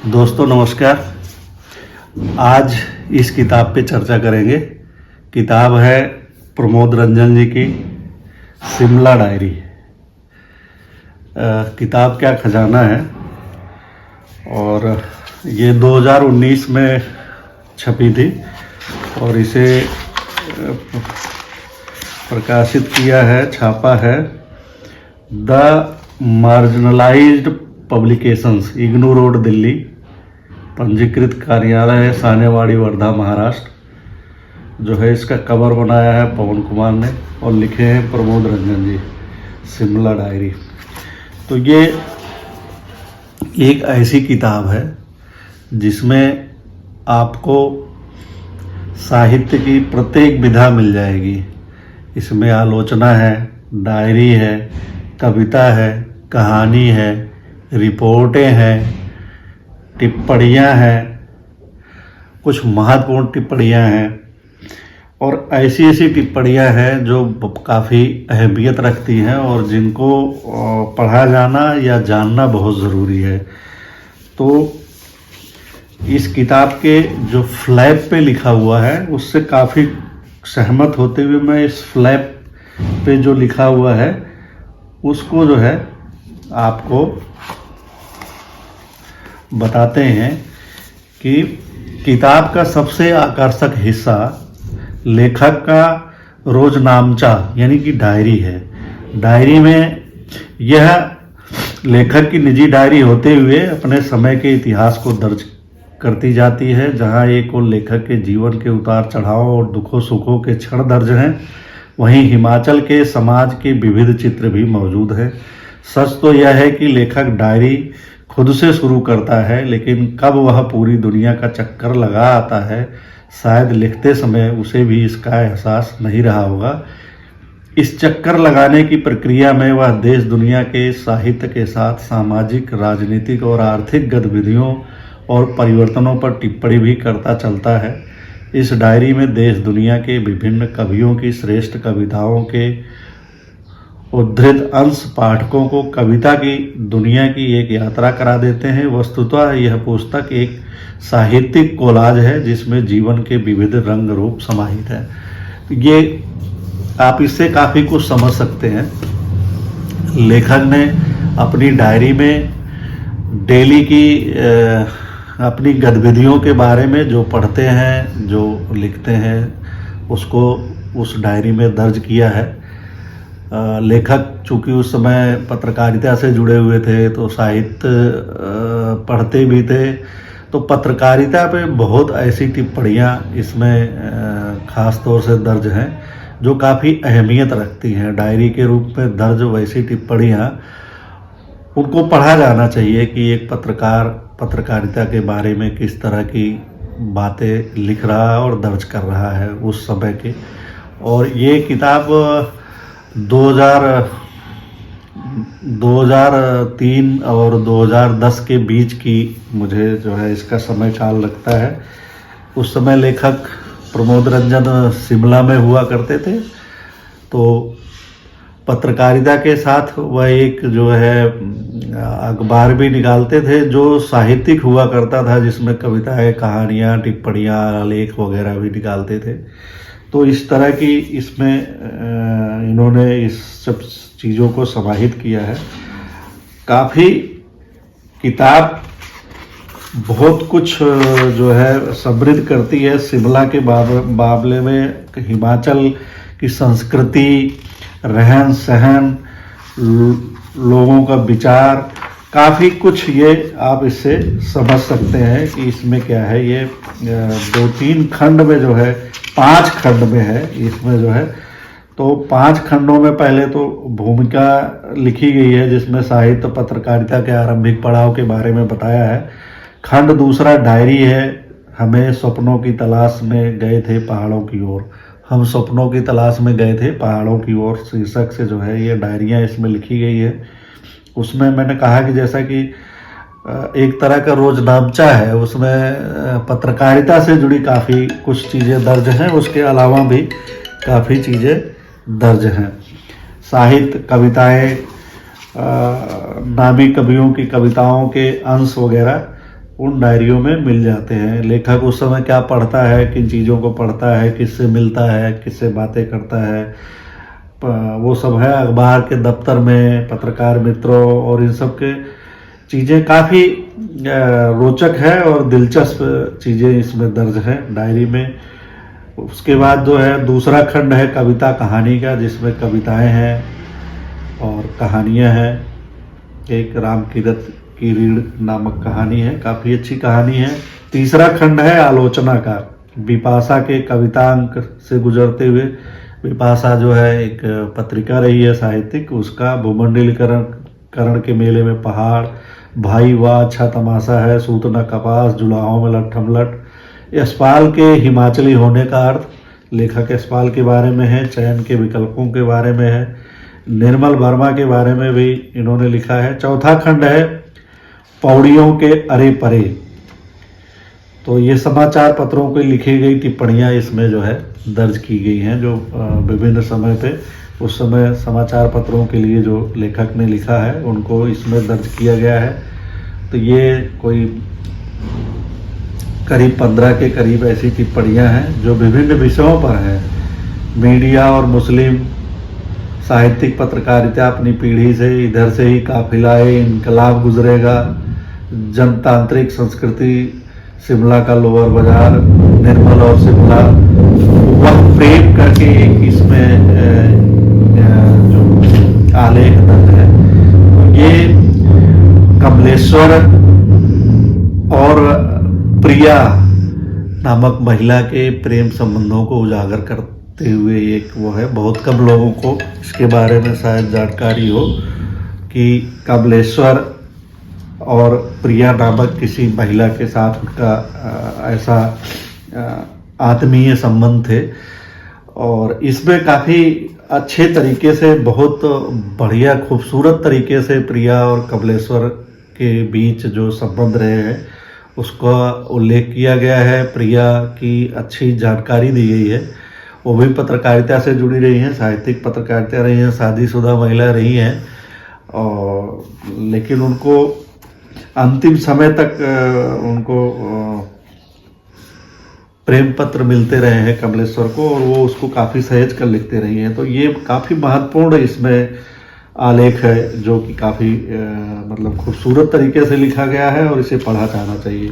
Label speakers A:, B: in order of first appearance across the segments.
A: दोस्तों नमस्कार। आज इस किताब पे चर्चा करेंगे। किताब है प्रमोद रंजन जी की शिमला डायरी। किताब क्या खजाना है। और ये 2019 में छपी थी और इसे प्रकाशित किया है, छापा है the marginalised publications, IGNOU road, Delhi. पंजीकृत कार्यालय है सानेवाड़ी, वर्धा, महाराष्ट्र। जो है इसका कवर बनाया है पवन कुमार ने और लिखे हैं प्रमोद रंजन जी, शिमला डायरी। तो ये एक ऐसी किताब है जिसमें आपको साहित्य की प्रत्येक विधा मिल जाएगी। इसमें आलोचना है, डायरी है, कविता है, कहानी है, रिपोर्टें हैं, टिप्पणियाँ हैं, कुछ महत्वपूर्ण टिप्पणियाँ हैं और ऐसी ऐसी टिप्पणियाँ हैं जो काफ़ी अहमियत रखती हैं और जिनको पढ़ा जाना या जानना बहुत ज़रूरी है। तो इस किताब के जो फ्लैप पे लिखा हुआ है उससे काफ़ी सहमत होते हुए मैं इस फ्लैप पे जो लिखा हुआ है उसको जो है आपको बताते हैं कि किताब का सबसे आकर्षक हिस्सा लेखक का रोजनामचा यानी कि डायरी है। डायरी में यह लेखक की निजी डायरी होते हुए अपने समय के इतिहास को दर्ज करती जाती है, जहां एक और लेखक के जीवन के उतार चढ़ाव और दुखों सुखों के क्षण दर्ज हैं, वहीं हिमाचल के समाज के विविध चित्र भी मौजूद हैं। सच तो यह है कि लेखक डायरी खुद से शुरू करता है, लेकिन कब वह पूरी दुनिया का चक्कर लगा आता है शायद लिखते समय उसे भी इसका एहसास नहीं रहा होगा। इस चक्कर लगाने की प्रक्रिया में वह देश दुनिया के साहित्य के साथ सामाजिक, राजनीतिक और आर्थिक गतिविधियों और परिवर्तनों पर टिप्पणी भी करता चलता है। इस डायरी में देश दुनिया के विभिन्न कवियों की श्रेष्ठ कविताओं के उद्धृत अंश पाठकों को कविता की दुनिया की एक यात्रा करा देते हैं। वस्तुतः यह पुस्तक एक साहित्यिक कोलाज है जिसमें जीवन के विविध रंग रूप समाहित है। ये आप इससे काफ़ी कुछ समझ सकते हैं। लेखक ने अपनी डायरी में डेली की अपनी गतिविधियों के बारे में जो पढ़ते हैं, जो लिखते हैं, उसको उस डायरी में दर्ज किया है। लेखक चूँकि उस समय पत्रकारिता से जुड़े हुए थे तो साहित्य पढ़ते भी थे, तो पत्रकारिता पे बहुत ऐसी टिप्पणियाँ इसमें ख़ास तौर से दर्ज हैं जो काफ़ी अहमियत रखती हैं। डायरी के रूप में दर्ज वैसी टिप्पणियाँ उनको पढ़ा जाना चाहिए कि एक पत्रकार पत्रकारिता के बारे में किस तरह की बातें लिख रहा है और दर्ज कर रहा है उस समय के। और ये किताब 2003 और 2010 के बीच की मुझे जो है इसका समय काल लगता है। उस समय लेखक प्रमोद रंजन शिमला में हुआ करते थे, तो पत्रकारिता के साथ वह एक जो है अखबार भी निकालते थे जो साहित्यिक हुआ करता था, जिसमें कविताएं, कहानियाँ, टिप्पणियाँ, लेख वगैरह भी निकालते थे। तो इस तरह की इसमें इन्होंने इस सब चीज़ों को समाहित किया है। काफ़ी किताब बहुत कुछ जो है समृद्ध करती है। शिमला के मामले में हिमाचल की संस्कृति, रहन सहन, लोगों का विचार, काफ़ी कुछ ये आप इससे समझ सकते हैं कि इसमें क्या है। ये 2-3 खंड में जो है, 5 खंड में है इसमें जो है। तो 5 खंडों में पहले तो भूमिका लिखी गई है जिसमें साहित्य पत्रकारिता के आरंभिक पड़ाव के बारे में बताया है। खंड दूसरा डायरी है, हमें सपनों की तलाश में गए थे पहाड़ों की ओर। हम सपनों की तलाश में गए थे पहाड़ों की ओर शीर्षक से जो है ये डायरियाँ इसमें लिखी गई है। उसमें मैंने कहा कि जैसा कि एक तरह का रोजनामचा है, उसमें पत्रकारिता से जुड़ी काफ़ी कुछ चीज़ें दर्ज हैं, उसके अलावा भी काफ़ी चीज़ें दर्ज हैं। साहित्य, कविताएं, नामी कवियों की कविताओं के अंश वगैरह, उन डायरियों में मिल जाते हैं। लेखक उस समय क्या पढ़ता है, किन चीज़ों को पढ़ता है, किससे मिलता है, किससे बातें करता है, वो सब है अखबार के दफ्तर में, पत्रकार मित्रों और इन सब के चीज़ें काफ़ी रोचक है और दिलचस्प चीज़ें इसमें दर्ज है डायरी में। उसके बाद जो है दूसरा खंड है कविता कहानी का, जिसमें कविताएं हैं और कहानियां हैं। एक राम कीरत की रीढ़ नामक कहानी है, काफ़ी अच्छी कहानी है। तीसरा खंड है आलोचना का, बिपाशा के कवितांक से गुजरते हुए। बिपाशा जो है एक पत्रिका रही है साहित्यिक, उसका भूमंडलीकरण के मेले में पहाड़, भाई वाह अच्छा तमाशा है, सूतना कपास, जुलाहों में लट्ठम लट, यशपाल के हिमाचली होने का अर्थ, लेखक यशपाल के बारे में है। चयन के विकल्पों के बारे में है। निर्मल वर्मा के बारे में भी इन्होंने लिखा है। चौथा खंड है पौड़ियों के अरे परे, तो ये समाचार पत्रों की लिखी गई टिप्पणियां इसमें जो है दर्ज की गई हैं, जो विभिन्न समय पे उस समय समाचार पत्रों के लिए जो लेखक ने लिखा है उनको इसमें दर्ज किया गया है। तो ये कोई करीब 15 के करीब ऐसी टिप्पणियां हैं जो विभिन्न विषयों पर हैं। मीडिया और मुस्लिम साहित्यिक पत्रकारिता अपनी पीढ़ी से, इधर से ही काफिलाए इनकलाब गुजरेगा, जनतांत्रिक संस्कृति, शिमला का लोअर बाजार, निर्मल और शिमला, वह प्रेम करके एक इसमें जो आलेख दर्ज है। ये कमलेश्वर और प्रिया नामक महिला के प्रेम संबंधों को उजागर करते हुए एक वो है। बहुत कम लोगों को इसके बारे में शायद जानकारी हो कि कमलेश्वर और प्रिया नामक किसी महिला के साथ उनका ऐसा आत्मीय संबंध थे। और इसमें काफ़ी अच्छे तरीके से, बहुत बढ़िया खूबसूरत तरीके से प्रिया और कमलेश्वर के बीच जो संबंध रहे हैं उसका उल्लेख किया गया है। प्रिया की अच्छी जानकारी दी गई है, वो भी पत्रकारिता से जुड़ी रही हैं, साहित्यिक पत्रकारिता रही हैं, शादीशुदा महिला रही हैं, और लेकिन उनको अंतिम समय तक उनको प्रेम पत्र मिलते रहे हैं कमलेश्वर को, और वो उसको काफ़ी सहेज कर लिखते रही हैं। तो ये काफ़ी महत्वपूर्ण इसमें आलेख है जो कि काफ़ी मतलब खूबसूरत तरीके से लिखा गया है और इसे पढ़ा जाना चाहिए।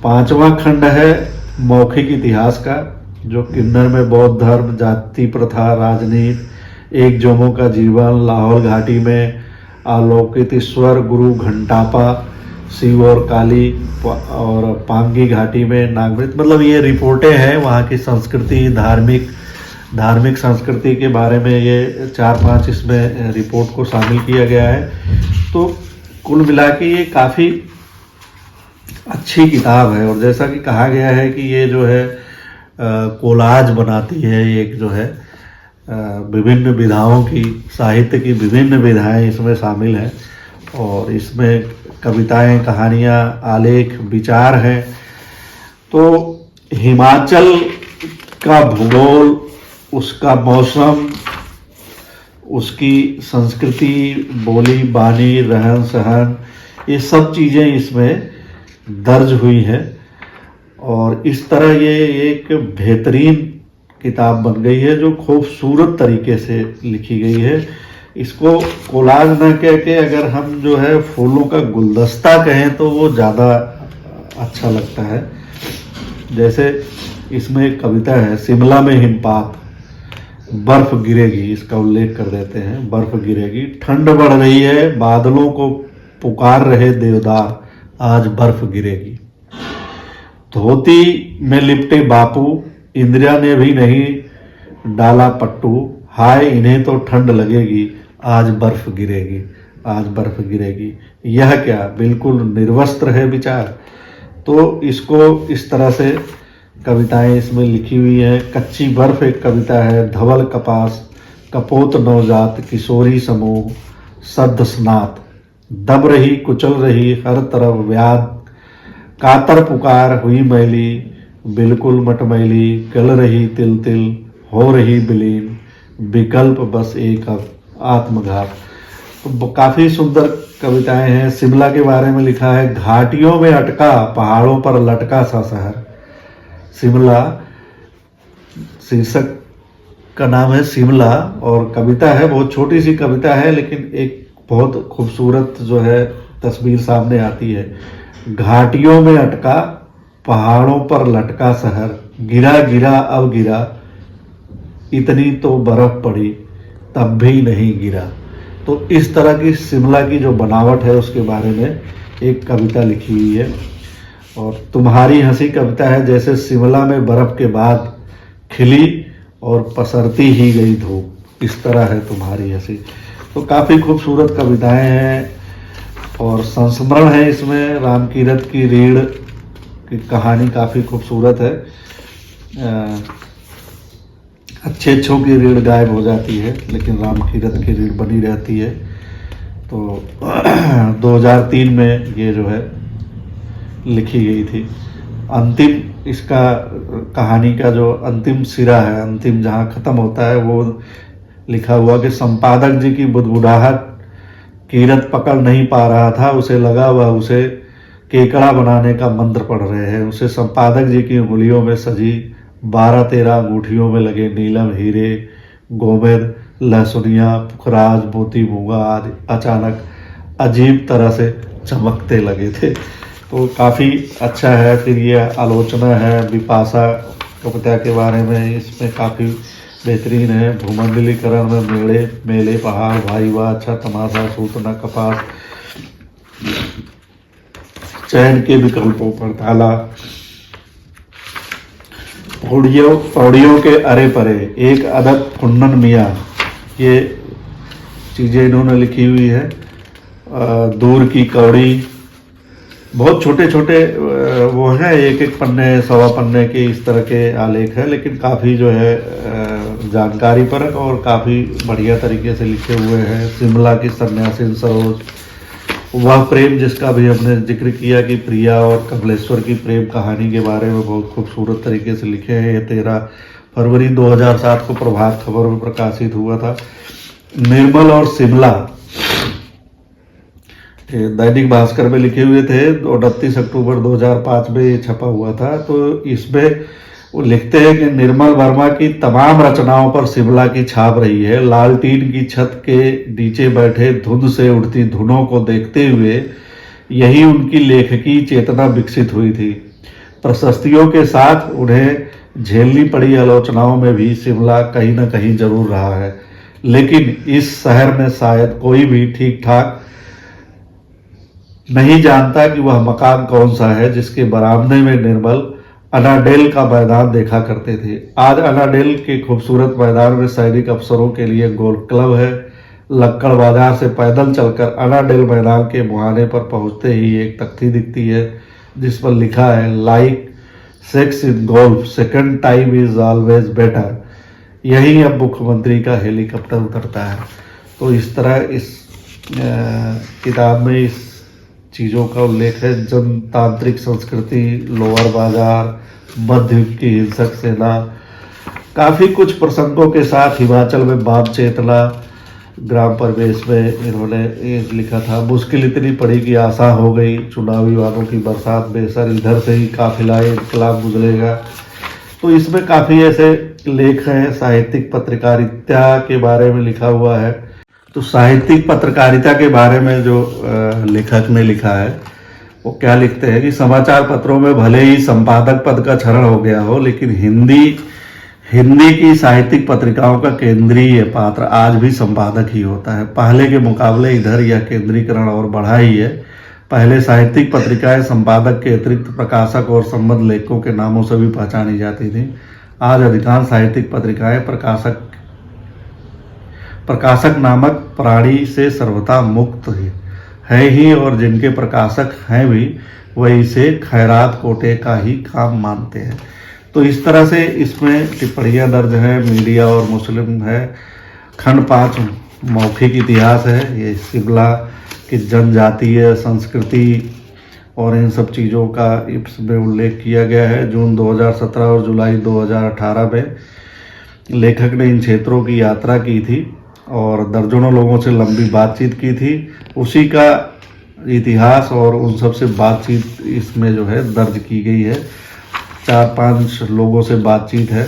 A: 5वां खंड है मौखिक इतिहास का, जो किन्नर में बौद्ध धर्म, जाति प्रथा, राजनीति, एक जोमों का जीवन, लाहौल घाटी में अलौकिक ईश्वर गुरु घंटापा, शिव और काली, और पांगी घाटी में नागमृत, मतलब ये रिपोर्टें हैं वहाँ की संस्कृति, धार्मिक संस्कृति के बारे में। ये 4-5 इसमें रिपोर्ट को शामिल किया गया है। तो कुल मिला के ये काफ़ी अच्छी किताब है। और जैसा कि कहा गया है कि ये जो है कोलाज बनाती है, एक जो है विभिन्न विधाओं की, साहित्य की विभिन्न विधाएं इसमें शामिल हैं, और इसमें कविताएं, कहानियां, आलेख, विचार हैं। तो हिमाचल का भूगोल, उसका मौसम, उसकी संस्कृति, बोली बानी, रहन सहन, ये सब चीज़ें इसमें दर्ज हुई हैं। और इस तरह ये एक बेहतरीन किताब बन गई है जो खूबसूरत तरीके से लिखी गई है। इसको कोलाज न कह के अगर हम जो है फूलों का गुलदस्ता कहें तो वो ज़्यादा अच्छा लगता है। जैसे इसमें एक कविता है, शिमला में हिमपात, बर्फ गिरेगी, इसका उल्लेख कर देते हैं। बर्फ गिरेगी, ठंड बढ़ रही है, बादलों को पुकार रहे देवदार, आज बर्फ गिरेगी। धोती में लिपटे बापू, इंदिरा ने भी नहीं डाला पट्टू, हाय इन्हें तो ठंड लगेगी, आज बर्फ गिरेगी, आज बर्फ गिरेगी। यह क्या, बिल्कुल निर्वस्त्र है विचार। तो इसको इस तरह से कविताएं इसमें लिखी हुई हैं। कच्ची बर्फ एक कविता है, धवल कपास, कपोत नवजात, किशोरी समूह, सद्ध स्नात, दब रही कुचल रही हर तरफ व्याध, कातर पुकार हुई मैली, बिल्कुल मटमैली, गल रही तिल तिल, हो रही विलीन, विकल्प बस एक अब आत्मघात। तो काफ़ी सुंदर कविताएं हैं। शिमला के बारे में लिखा है, घाटियों में अटका पहाड़ों पर लटका सा शहर। शिमला शीर्षक का नाम है शिमला, और कविता है, बहुत छोटी सी कविता है लेकिन एक बहुत खूबसूरत जो है तस्वीर सामने आती है। घाटियों में अटका पहाड़ों पर लटका शहर, गिरा गिरा अब गिरा, इतनी तो बर्फ पड़ी तब भी नहीं गिरा। तो इस तरह की शिमला की जो बनावट है उसके बारे में एक कविता लिखी हुई है। और तुम्हारी हंसी कविता है, जैसे शिमला में बर्फ के बाद खिली और पसरती ही गई धूप, इस तरह है तुम्हारी हंसी। तो काफ़ी खूबसूरत कविताएं हैं और संस्मरण है इसमें। रामकीरत की रीढ़ की कहानी काफ़ी खूबसूरत है। अच्छों की रीढ़ गायब हो जाती है लेकिन रामकीरत की रीढ़ बनी रहती है। तो 2003 में ये जो है लिखी गई थी। अंतिम इसका कहानी का जो अंतिम सिरा है, अंतिम जहाँ ख़त्म होता है, वो लिखा हुआ कि संपादक जी की बुदबुदाहट कीरत पकड़ नहीं पा रहा था, उसे लगा वह उसे केकड़ा बनाने का मंत्र पढ़ रहे हैं। उसे संपादक जी की उंगलियों में सजी 12-13 अंगूठियों में लगे नीलम हीरे, गोमेद, लहसुनिया, पुखराज, मोती, मूंगा आदि अचानक अजीब तरह से चमकते लगे थे। तो काफ़ी अच्छा है। फिर ये आलोचना है बिपाशा कविता के बारे में, इसमें काफ़ी बेहतरीन है। भूमंडलीकरण में मेले मेले पहाड़ भाई वाह अच्छा तमाशा सूतना कपास, चयन के विकल्पों पर ताला, पौड़ियों के अरे परे, एक अदद कुन्नन मियाँ, ये चीज़ें इन्होंने लिखी हुई है। दूर की कौड़ी, बहुत छोटे छोटे वो हैं, एक पन्ने सवा पन्ने के इस तरह के आलेख है, लेकिन काफ़ी जो है जानकारी परक और काफ़ी बढ़िया तरीके से लिखे हुए हैं। शिमला की सन्यासीन सरोज, वह प्रेम जिसका भी हमने जिक्र किया कि प्रिया और कमलेश्वर की प्रेम कहानी के बारे में बहुत खूबसूरत तरीके से लिखे हैं। ये 13 फरवरी 2007 को प्रभात खबर में प्रकाशित हुआ था। निर्मल और शिमला दैनिक भास्कर में लिखे हुए थे, 29 अक्टूबर 2005 में ये छपा हुआ था। तो इसमें वो लिखते हैं कि निर्मल वर्मा की तमाम रचनाओं पर शिमला की छाप रही है। लालटीन की छत के नीचे बैठे धुंध से उड़ती धुनों को देखते हुए यही उनकी लेखकी चेतना विकसित हुई थी। प्रशस्तियों के साथ उन्हें झेलनी पड़ी आलोचनाओं में भी शिमला कहीं ना कहीं जरूर रहा है, लेकिन इस शहर में शायद कोई भी ठीक ठाक नहीं जानता कि वह मकान कौन सा है जिसके बरामदे में निर्मल अनाडेल का मैदान देखा करते थे। आज अनाडेल के खूबसूरत मैदान में सैनिक अफसरों के लिए गोल्फ क्लब है। लक्कड़ बाजार से पैदल चलकर अनाडेल मैदान के मुहाने पर पहुंचते ही एक तख्ती दिखती है जिस पर लिखा है, like sex in golf, second time is always better. यही अब मुख्यमंत्री का हेलीकॉप्टर उतरता है। तो इस तरह इस किताब में इस चीज़ों का उल्लेख है। जनतांत्रिक संस्कृति, लोअर बाजार, मध्य युग की हिंसक सेना, काफ़ी कुछ प्रसंगों के साथ हिमाचल में वाम चेतना, ग्राम परिवेश में इन्होंने ये लिखा था। मुश्किल इतनी पड़ी कि आशा हो गई, चुनावी वादों की बरसात बेसर, इधर से ही काफिला इनकलाब गुजरेगा। तो इसमें काफ़ी ऐसे लेख हैं। साहित्यिक पत्रकारिता के बारे में लिखा हुआ है। तो साहित्यिक पत्रकारिता के बारे में जो लेखक ने लिखा है वो क्या लिखते हैं कि समाचार पत्रों में भले ही संपादक पद का क्षरण हो गया हो, लेकिन हिंदी की साहित्यिक पत्रिकाओं का केंद्रीय पात्र आज भी संपादक ही होता है। पहले के मुकाबले इधर यह केंद्रीकरण और बढ़ा ही है। पहले साहित्यिक पत्रिकाएं संपादक के अतिरिक्त प्रकाशक और संबद्ध लेखकों के नामों से भी पहचानी जाती थी। आज अधिकांश साहित्यिक पत्रिकाएं प्रकाशक नामक प्राणी से सर्वथा मुक्त है ही, और जिनके प्रकाशक हैं भी वह इसे खैरात कोटे का ही काम मानते हैं। तो इस तरह से इसमें टिप्पणियाँ दर्ज हैं। मीडिया और मुस्लिम है। खंड 5 मौखिक इतिहास है। ये शिमला की जनजातीय संस्कृति और इन सब चीज़ों का इसमें उल्लेख किया गया है। जून 2017 और जुलाई 2018 में लेखक ने इन क्षेत्रों की यात्रा की थी और दर्जनों लोगों से लंबी बातचीत की थी। उसी का इतिहास और उन सब से बातचीत इसमें जो है दर्ज की गई है। 4-5 लोगों से बातचीत है।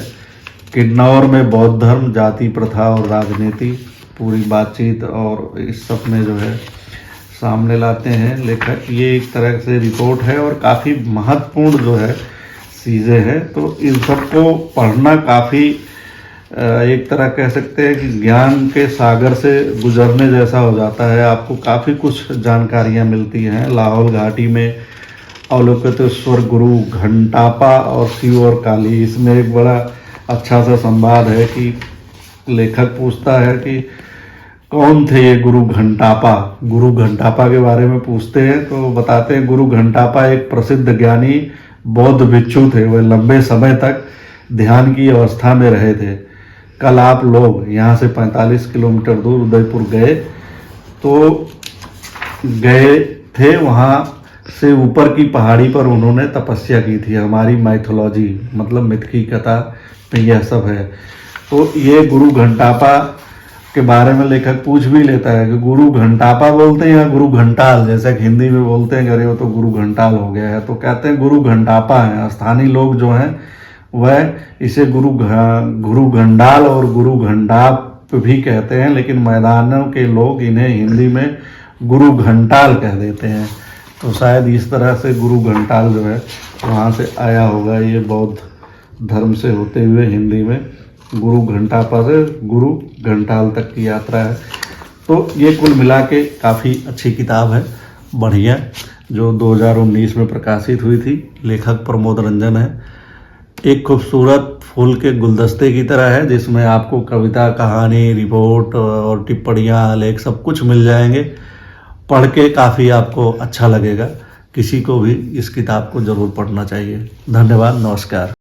A: किन्नौर में बौद्ध धर्म, जाति प्रथा और राजनीति, पूरी बातचीत और इस सब में जो है सामने लाते हैं लेखक। ये एक तरह से रिपोर्ट है और काफ़ी महत्वपूर्ण जो है चीज़ें हैं। तो इन सबको पढ़ना काफ़ी एक तरह कह सकते हैं कि ज्ञान के सागर से गुजरने जैसा हो जाता है। आपको काफ़ी कुछ जानकारियाँ मिलती हैं। लाहौल घाटी में अवलोकितेश्वर गुरु घंटापा और शिव और काली, इसमें एक बड़ा अच्छा सा संवाद है कि लेखक पूछता है कि कौन थे ये गुरु घंटापा। गुरु घंटापा के बारे में पूछते हैं तो बताते हैं गुरु घंटापा एक प्रसिद्ध ज्ञानी बौद्ध भिक्षु थे। वे लंबे समय तक ध्यान की अवस्था में रहे थे। कल आप लोग यहाँ से 45 किलोमीटर दूर उदयपुर गए थे। वहाँ से ऊपर की पहाड़ी पर उन्होंने तपस्या की थी। हमारी माइथोलॉजी मतलब मिथ की कथा में यह सब है। तो ये गुरु घंटापा के बारे में लेखक पूछ भी लेता है कि गुरु घंटापा बोलते हैं या गुरु घंटाल, जैसे कि हिंदी में बोलते हैं अरे वो तो गुरु घंटाल हो गया है। तो कहते हैं गुरु घंटापा है। स्थानीय लोग जो हैं वह इसे गुरु घंडाल और गुरु घंटाप भी कहते हैं, लेकिन मैदानों के लोग इन्हें हिंदी में गुरु घंटाल कह देते हैं। तो शायद इस तरह से गुरु घंटाल जो है वहाँ से आया होगा। ये बौद्ध धर्म से होते हुए हिंदी में गुरु घंटापा से गुरु घंटाल तक की यात्रा है। तो ये कुल मिला के काफ़ी अच्छी किताब है, बढ़िया, जो 2019 में प्रकाशित हुई थी। लेखक प्रमोद रंजन है। एक खूबसूरत फूल के गुलदस्ते की तरह है जिसमें आपको कविता, कहानी, रिपोर्ट और टिप्पणियाँ, लेख सब कुछ मिल जाएंगे। पढ़ के काफ़ी आपको अच्छा लगेगा। किसी को भी इस किताब को ज़रूर पढ़ना चाहिए। धन्यवाद, नमस्कार।